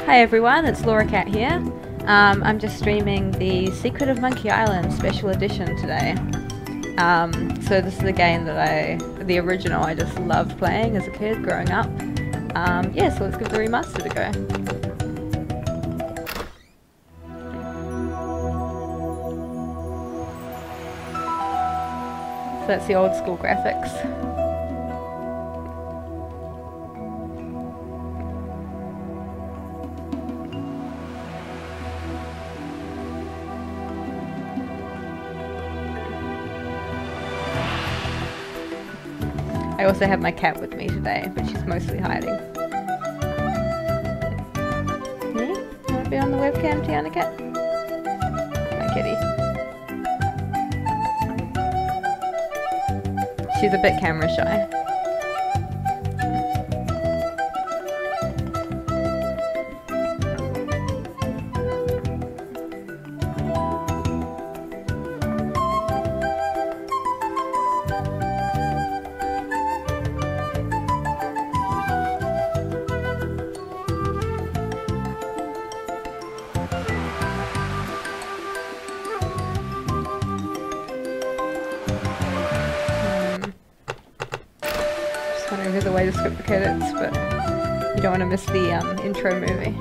Hi everyone, it's Laura Cat here. I'm just streaming the Secret of Monkey Island Special Edition today. So this is a game that the original, I just loved playing as a kid growing up. Yeah, so let's give the remastered a go. So that's the old school graphics. I also have my cat with me today, but she's mostly hiding. Me? You want to be on the webcam, Tiana Cat? My kitty. She's a bit camera shy. Who the way to skip the credits, but you don't want to miss the intro movie.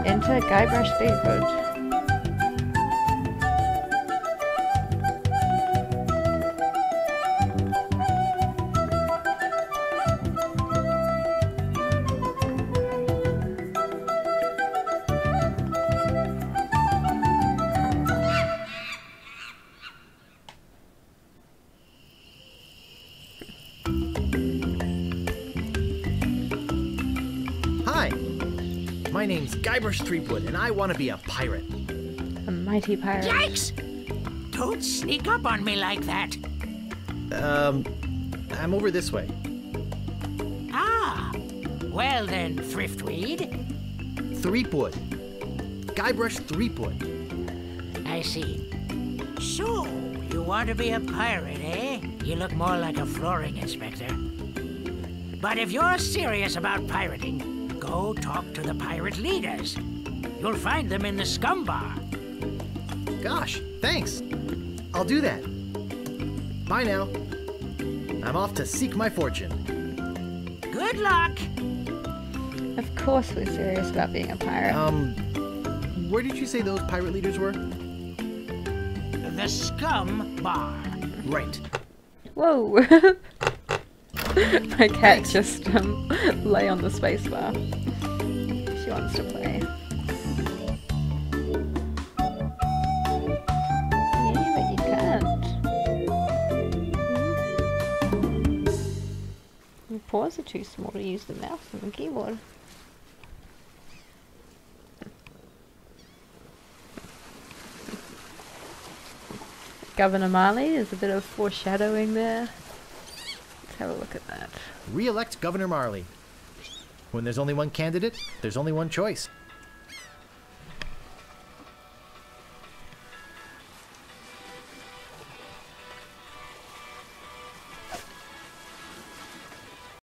Enter Guybrush Threepwood. Hi, my name's Guybrush Threepwood, and I want to be a pirate. A mighty pirate. Yikes! Don't sneak up on me like that. I'm over this way. Ah, well then, Thriftweed. Threepwood. Guybrush Threepwood. I see. So, you want to be a pirate, eh? You look more like a flooring inspector. But if you're serious about pirating, go talk to the pirate leaders. You'll find them in the scum bar. Gosh, thanks. I'll do that. Bye now. I'm off to seek my fortune. Good luck. Of course we're serious about being a pirate. Where did you say those pirate leaders were? The scum bar. Right. Whoa! My cat just lay on the spacebar. She wants to play. Yeah, but you can't. Your paws are too small to use the mouse and the keyboard. Governor Marley, there's a bit of foreshadowing there. Let's have a look at that. Re-elect Governor Marley. When there's only one candidate, there's only one choice.